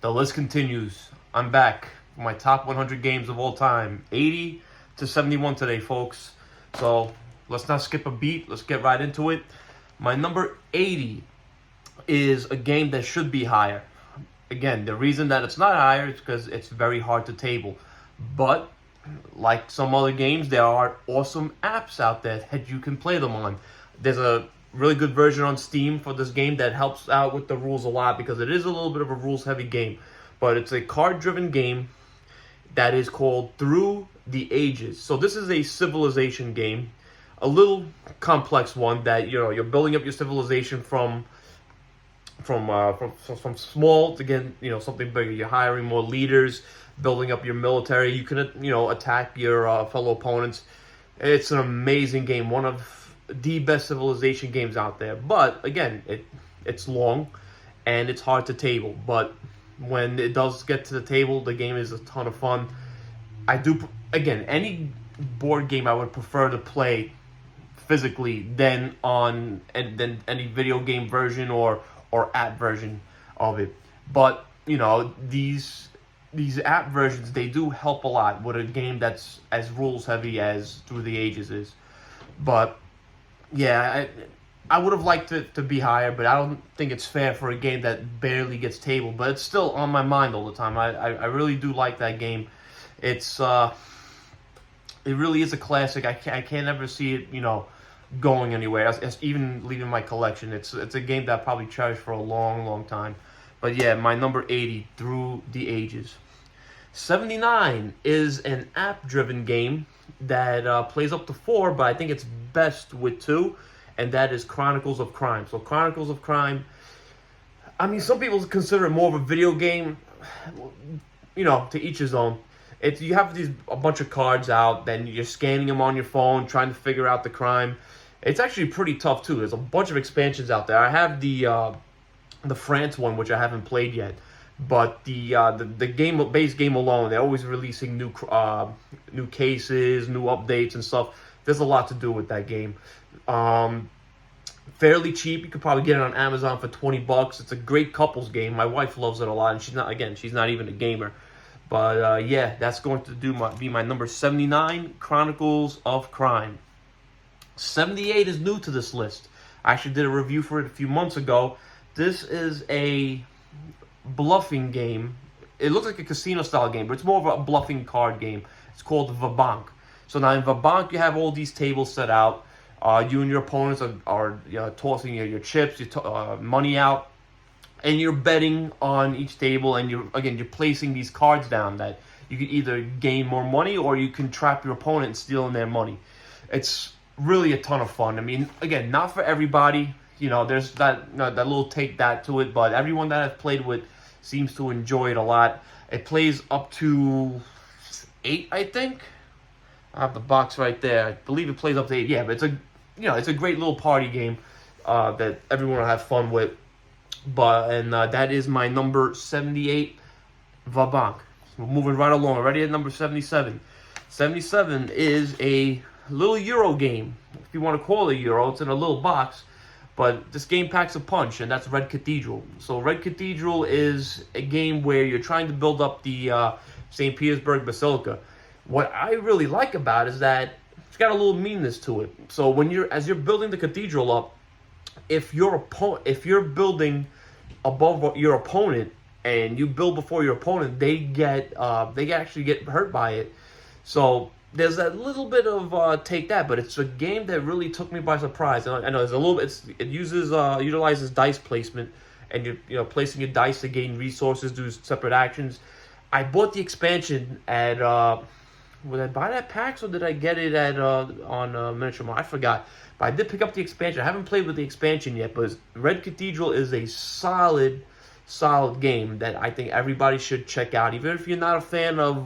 The list continues. I'm back for my top 100 games of all time. 80 to 71 today, folks. So let's not skip a beat. Let's get right into it. My number 80 is a game that should be higher. Again, the reason that it's not higher is because it's very hard to table. But like some other games, there are awesome apps out there that you can play them on. There's a really good version on Steam for this game that helps out with the rules a lot because it is a little bit of a rules-heavy game. But it's a card-driven game that is called Through the Ages. So this is a civilization game, a little complex one that you're building up your civilization from small to get something bigger. You're hiring more leaders, building up your military. You can attack your fellow opponents. It's an amazing game, one of the best civilization games out there. But again, it's long and it's hard to table. But when it does get to the table, the game is a ton of fun. Any board game I would prefer to play physically than any video game version or app version of it. But these app versions, they do help a lot with a game that's as rules heavy as Through the Ages is. But yeah, I would have liked it to be higher, but I don't think it's fair for a game that barely gets tabled. But it's still on my mind all the time. I really do like that game. It really is a classic. I can't ever see it going anywhere. It's even leaving my collection. It's a game that I probably cherish for a long time. But yeah, my number 80, Through the Ages. 79 is an app-driven game that plays up to 4, but I think it's best with 2, and that is Chronicles of Crime. So Chronicles of Crime, I mean, some people consider it more of a video game. To each his own. You have a bunch of cards out, then you're scanning them on your phone, trying to figure out the crime. It's actually pretty tough too. There's a bunch of expansions out there. I have the France one, which I haven't played yet. But the base game alone, they're always releasing new cases, new updates and stuff. There's a lot to do with that game. Fairly cheap. You could probably get it on Amazon for $20. It's a great couples game. My wife loves it a lot, and she's not even a gamer. But yeah, that's going to be my number 79, Chronicles of Crime. 78 is new to this list. I actually did a review for it a few months ago. This is a bluffing game. It looks like a casino-style game, but it's more of a bluffing card game. It's called Vabank. So now in Vabank, you have all these tables set out. You and your opponents are tossing your chips, your money out, and you're betting on each table. And you're placing these cards down that you can either gain more money or you can trap your opponent and steal their money. It's really a ton of fun. I mean, again, not for everybody. There's that little take that to it, but everyone that I've played with seems to enjoy it a lot. It plays up to 8, I think. I have the box right there. I believe it plays up to 8. Yeah, but it's a great little party game that everyone will have fun with. But that is my number 78, Vabank. We're moving right along. Already at number 77. 77 is a little Euro game, if you want to call it Euro. It's in a little box. But this game packs a punch, and that's Red Cathedral. So Red Cathedral is a game where you're trying to build up the St. Petersburg Basilica. What I really like about it is that it's got a little meanness to it. So as you're building the cathedral up, if you're building above your opponent and you build before your opponent, they actually get hurt by it. So there's that little bit of take that, but it's a game that really took me by surprise. And I know there's a little bit. It utilizes dice placement, and you're placing your dice to gain resources, do separate actions. I bought the expansion at. Would I buy that at PAX or did I get it at on Miniature Mart? I forgot, but I did pick up the expansion. I haven't played with the expansion yet, but Red Cathedral is a solid game that I think everybody should check out, even if you're not a fan of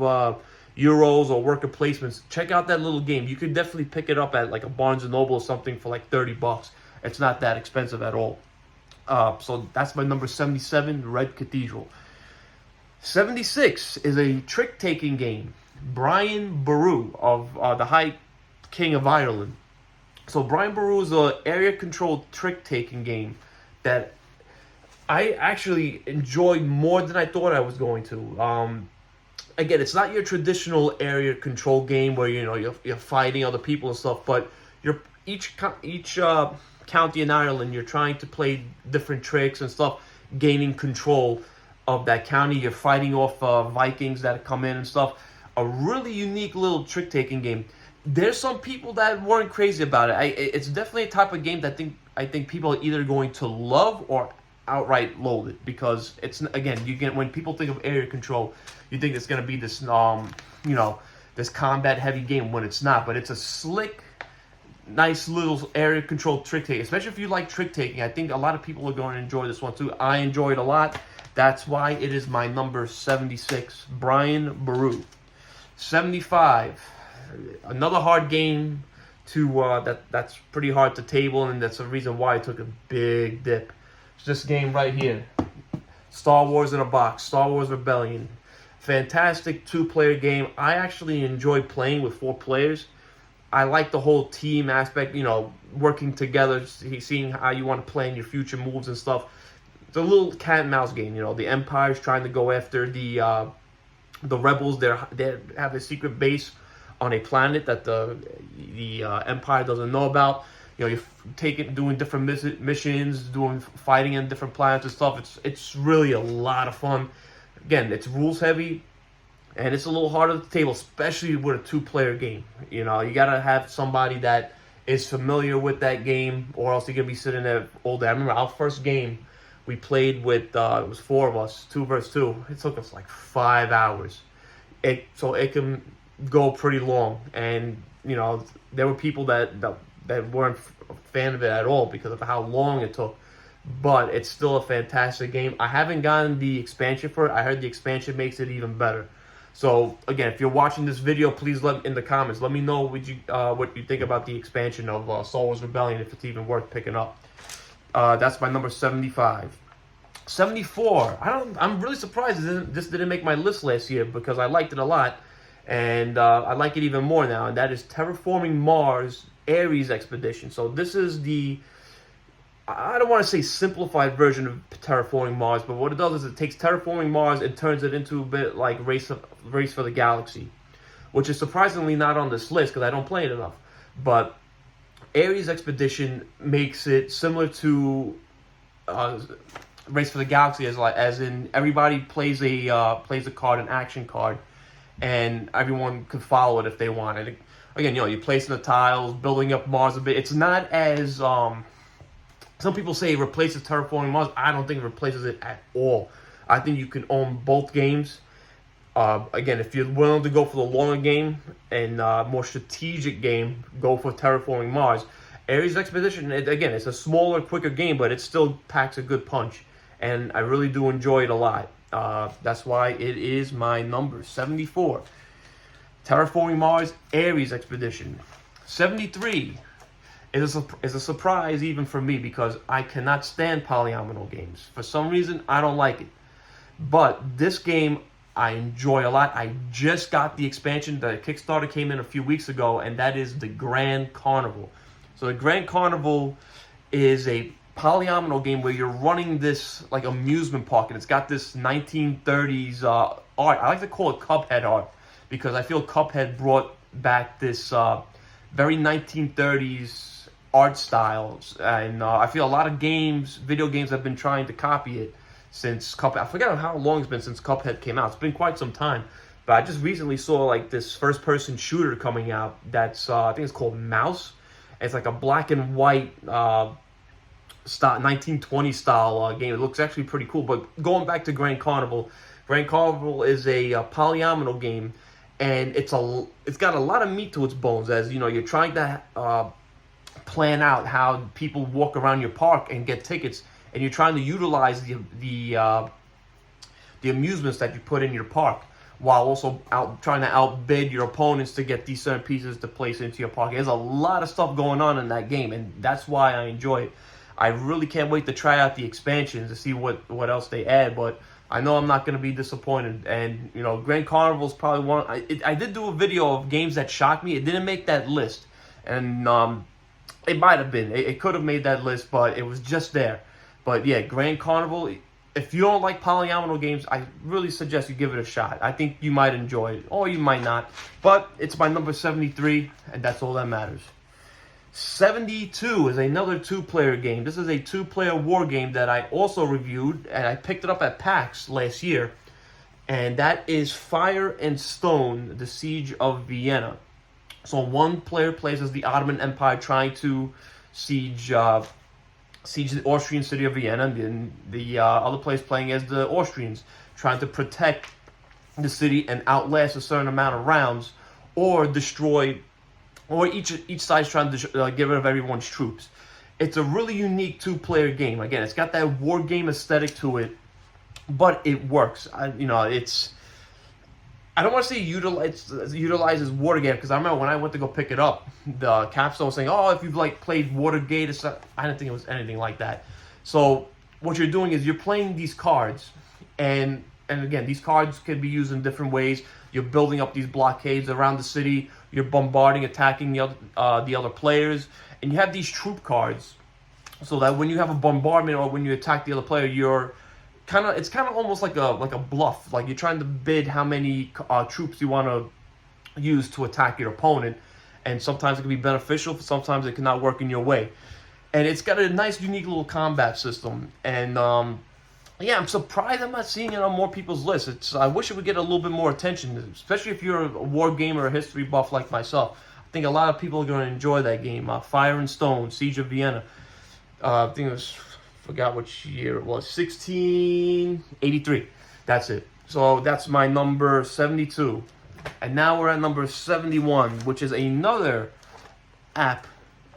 Euros or worker placements. Check out that little game. You could definitely pick it up at like a Barnes & Noble or something for like $30. It's not that expensive at all. So that's my number 77, Red Cathedral. 76 is a trick-taking game. Brian Boru of the High King of Ireland. So Brian Boru is an area-controlled trick-taking game that I actually enjoyed more than I thought I was going to. Again, it's not your traditional area control game where you're fighting other people and stuff, but you're each county in Ireland, you're trying to play different tricks and stuff, gaining control of that county. You're fighting off Vikings that come in and stuff. A really unique little trick taking game. There's some people that weren't crazy about it. It's definitely a type of game that I think people are either going to love or outright loathe it, because it's, again, you get, when people think of area control, you think it's going to be this this combat heavy game, when it's not. But it's a slick, nice little area control trick taking, especially if you like trick taking. I think a lot of people are going to enjoy this one too. I enjoy it a lot. That's why it is my number 76. Brian Boru. 75. Another hard game to that's pretty hard to table, and that's the reason why I took a big dip. It's this game right here. Star Wars in a Box. Star Wars Rebellion. Fantastic two-player game. I actually enjoy playing with 4 players. I like the whole team aspect, working together, seeing how you want to plan your future moves and stuff. It's a little cat and mouse game. The Empire's trying to go after the rebels. They have a secret base on a planet that the Empire doesn't know about. You're doing different missions, fighting in different planets and stuff. It's really a lot of fun. Again, it's rules heavy, and it's a little harder to table, especially with a 2-player game. You gotta have somebody that is familiar with that game, or else you're gonna be sitting there all day. I remember our first game we played with, it was 4 of us, 2 versus 2. It took us like 5 hours. So it can go pretty long, and there were people that weren't a fan of it at all because of how long it took. But it's still a fantastic game. I haven't gotten the expansion for it. I heard the expansion makes it even better. So again, if you're watching this video, please in the comments let me know what you think about the expansion of Star Wars Rebellion, if it's even worth picking up. That's my number 75. 74. I'm really surprised this didn't make my list last year, because I liked it a lot, and I like it even more now. And that is Terraforming Mars Ares Expedition. So this is I don't want to say simplified version of Terraforming Mars, but what it does is it takes Terraforming Mars and turns it into a bit like Race for the Galaxy, which is surprisingly not on this list because I don't play it enough. But Ares Expedition makes it similar to Race for the Galaxy, as in everybody plays a card, an action card, and everyone can follow it if they want. And again, you're placing the tiles, building up Mars a bit. It's not as some people say it replaces Terraforming Mars. I don't think it replaces it at all. I think you can own both games. Again, if you're willing to go for the longer game and more strategic game, go for Terraforming Mars. Ares Expedition, again, it's a smaller, quicker game, but it still packs a good punch. And I really do enjoy it a lot. That's why it is my number 74. Terraforming Mars Ares Expedition. 73 is a surprise even for me, because I cannot stand polyomino games. For some reason, I don't like it. But this game I enjoy a lot. I just got the expansion. The Kickstarter came in a few weeks ago, and that is the Grand Carnival. So the Grand Carnival is a polyomino game where you're running this like amusement park, and it's got this 1930s art. I like to call it Cuphead art, because I feel Cuphead brought back this very 1930s art styles, and I feel a lot of video games have been trying to copy it since Cuphead. I forget how long it's been since Cuphead came out. It's been quite some time, but I just recently saw like this first-person shooter coming out that's I think it's called Mouse. It's like a black and white 1920 style game. It looks actually pretty cool. But going back to Grand Carnival is a polyomino game, and it's got a lot of meat to its bones. As you're trying to plan out how people walk around your park and get tickets, and you're trying to utilize the amusements that you put in your park, while also trying to outbid your opponents to get these certain pieces to place into your park. There's a lot of stuff going on in that game, and that's why I enjoy it. I really can't wait to try out the expansions to see what else they add, but I know I'm not going to be disappointed. And, Grand Carnival is probably one. I did do a video of games that shocked me. It didn't make that list, and it might have been. It could have made that list, but it was just there. But yeah, Grand Carnival, if you don't like polyomino games, I really suggest you give it a shot. I think you might enjoy it, or you might not. But it's my number 73, and that's all that matters. 72 is another two-player game. This is a two-player war game that I also reviewed, and I picked it up at PAX last year. And that is Fire and Stone, The Siege of Vienna. So one player plays as the Ottoman Empire trying to siege the Austrian city of Vienna, and the other players playing as the Austrians, trying to protect the city and outlast a certain amount of rounds, or destroy, or each side's trying to get rid of everyone's troops. It's a really unique two-player game. Again, it's got that war game aesthetic to it, but it works. I don't want to say utilizes Watergate, because I remember when I went to go pick it up, the capstone was saying, "Oh, if you've played Watergate," I didn't think it was anything like that. So what you're doing is you're playing these cards, and again, these cards can be used in different ways. You're building up these blockades around the city. You're bombarding, attacking the other players, and you have these troop cards, so that when you have a bombardment or when you attack the other player, it's kind of almost like a bluff. Like you're trying to bid how many troops you want to use to attack your opponent, and sometimes it can be beneficial. Sometimes it cannot work in your way, and it's got a nice, unique little combat system. And yeah, I'm surprised I'm not seeing it on more people's lists. I wish it would get a little bit more attention, especially if you're a war gamer or a history buff like myself. I think a lot of people are going to enjoy that game. Fire and Stone, Siege of Vienna. I think it was. Forgot which year it was, 1683. That's it. So that's my number 72. And now we're at number 71, which is another app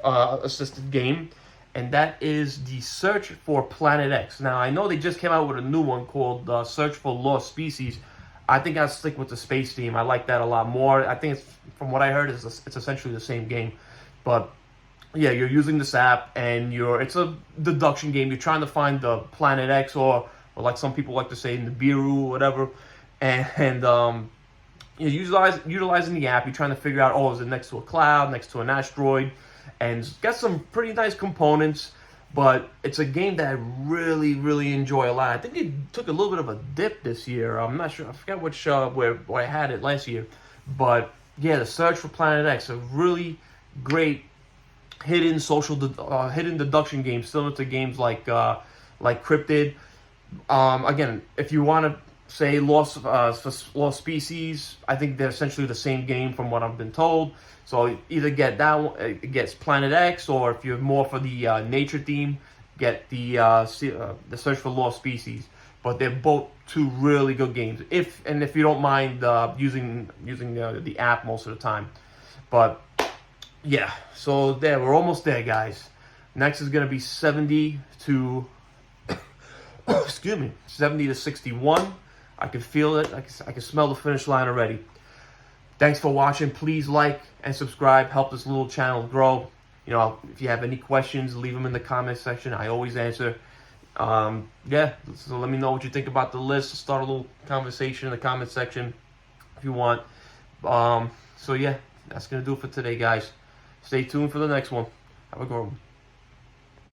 assisted game, and that is the Search for Planet X. Now, I know they just came out with a new one called Search for Lost Species. I think I'll stick with the space theme. I like that a lot more. I think from what I heard, it's essentially the same game. But yeah, you're using this app, and it's a deduction game. You're trying to find the Planet X, or like some people like to say, Nibiru, or whatever. And you're utilizing the app. You're trying to figure out, is it next to a cloud, next to an asteroid, and it's got some pretty nice components. But it's a game that I really, really enjoy a lot. I think it took a little bit of a dip this year. I'm not sure. I forgot which where I had it last year. But yeah, the Search for Planet X, a really great hidden deduction game, similar to games like Cryptid. Again, if you want to say Lost Species, I think they're essentially the same game from what I've been told. So either get that one, it gets Planet X, or if you're more for the nature theme, get the Search for Lost Species. But they're both two really good games. If you don't mind using the app most of the time, but. Yeah, so we're almost there, guys. Next is going to be 70 to, excuse me, 70 to 61. I can feel it. I can smell the finish line already. Thanks for watching. Please like and subscribe. Help this little channel grow. If you have any questions, leave them in the comment section. I always answer. Yeah, so let me know what you think about the list. Start a little conversation in the comment section if you want. So yeah, that's going to do it for today, guys. Stay tuned for the next one. Have a good one.